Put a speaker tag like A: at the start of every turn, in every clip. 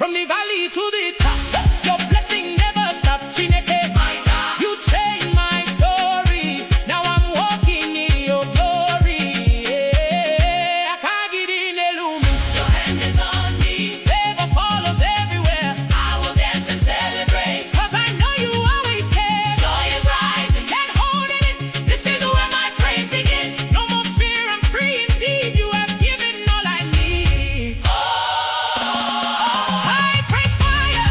A: from the valley to the top. Your blessing never stops, Chineke. You changed my story. Now I'm walking in your glory. Yeah. Your hand is on me. Favor follows everywhere. I will dance and celebrate. 'Cause I know you always care. Joy is rising. Can't hold it in. This is where my praise begins. No more fear, I'm free indeed. You have given all I need. High praise fire.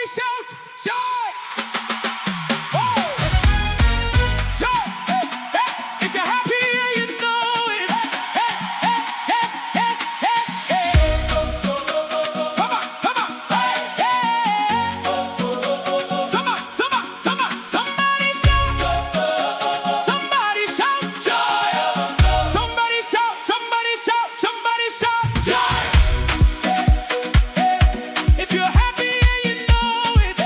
A: shout joy. Oh, joy. Hey, hey. If you're happy and you know it. Hey, hey, yes, yes, yes, hey. Come on, come on. Hey, hey. Somebody shout. Somebody shout joy. Somebody shout, somebody shout, somebody shout joy. If you're happy and you know it,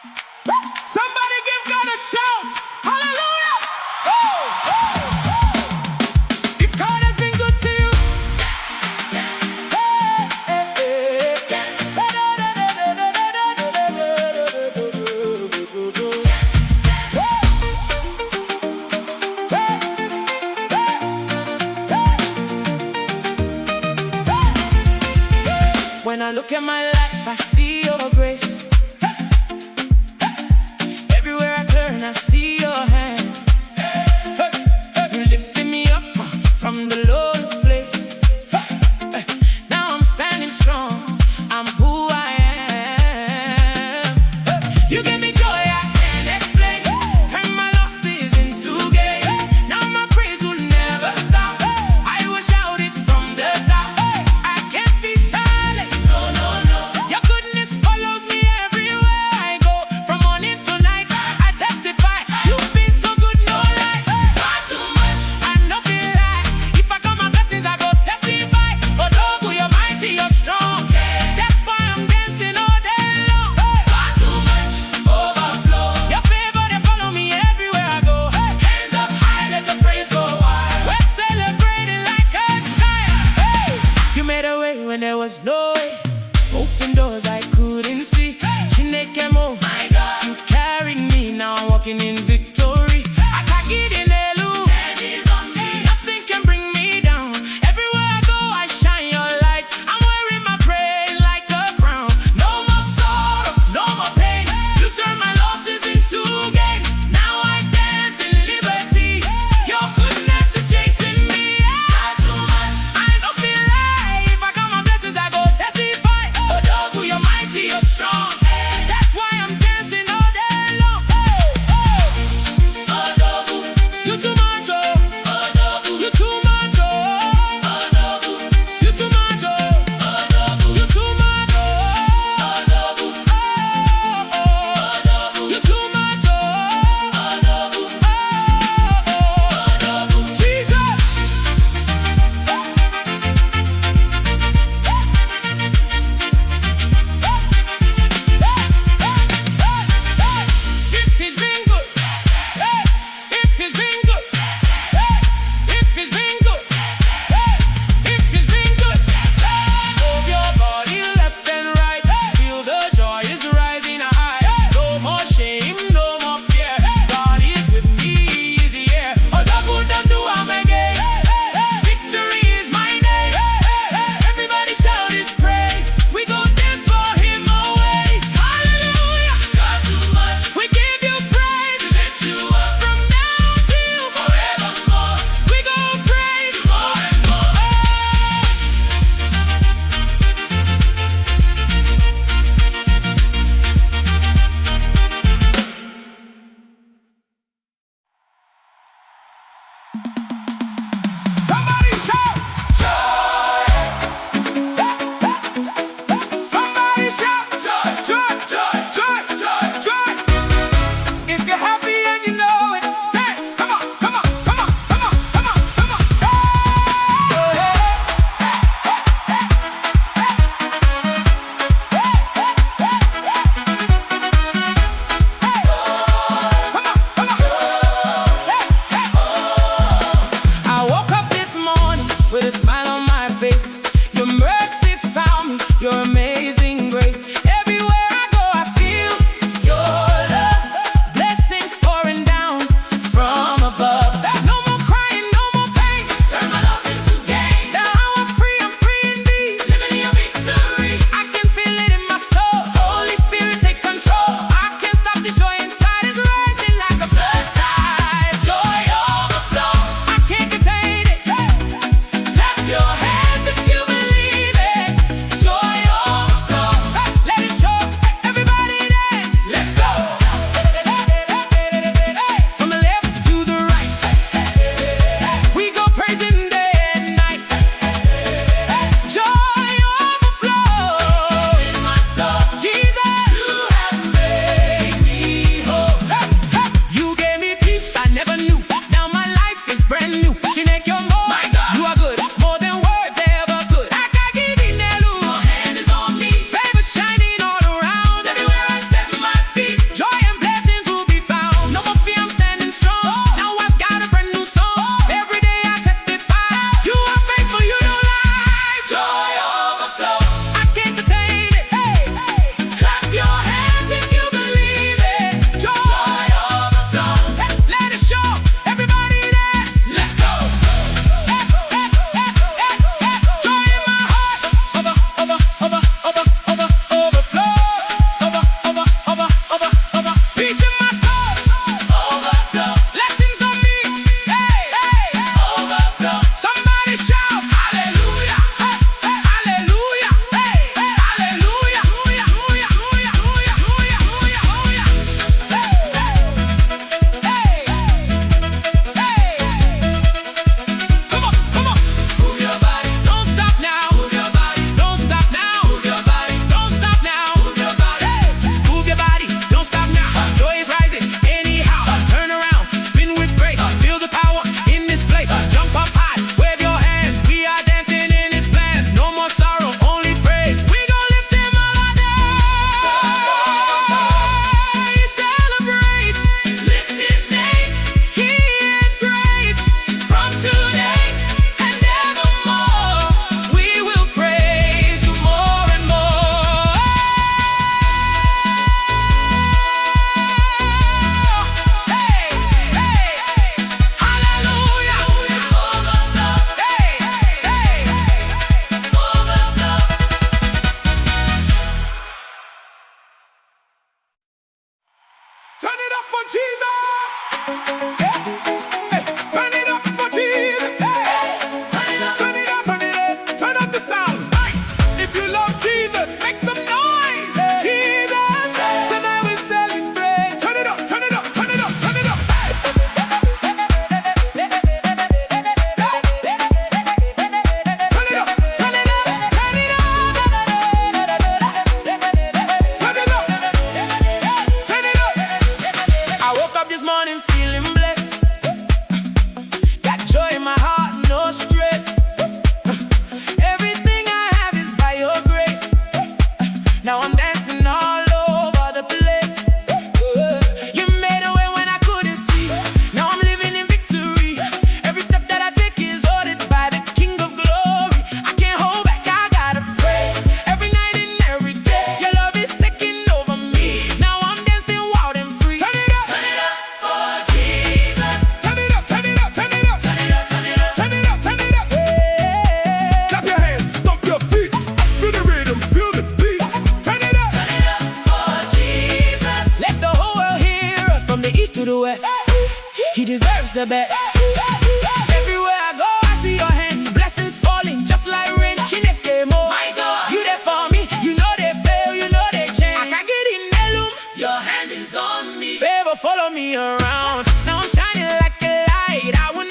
A: Somebody give God a shout. Hallelujah. If God has been good to you, when I look at my life, I see your grace. Turn it up for Jesus. Hey, turn it up for Jesus. Turn it up, turn it up, turn it up. Turn up the sound. If you love Jesus, make some noise. Jesus, tonight we celebrate. Turn it up, turn it up, turn it up, turn it up. Turn it up, turn it up, turn it up. Turn it up, turn it up. I woke up this morning feeling blessed. Got joy in my heart, no stress. Everything I have is by your grace. Now I'm dancing all over the place. You made a way when I couldn't see. Now I'm living in victory. Every step that I take is ordered by the King of Glory. I can't hold back, I gotta praise. Every night and every day, your love is taking over me. Now I'm dancing wild and free. Turn it up for Jesus. Turn it up, turn it up, turn it up. Turn it up, turn it up, turn it up, turn it up. Hey. Clap your hands, stomp your feet. Feel the rhythm, feel the beat. Turn it up for Jesus. Let the whole world hear us from the east to the west. He deserves the best. Everywhere I go, I see your hand. Blessings falling just like rain. Chineke mo. My God, you there for me. You know they fail, you know they change. I get in Elum. Your hand is on me. Favor follow me around. Now I'm shining like a light. I will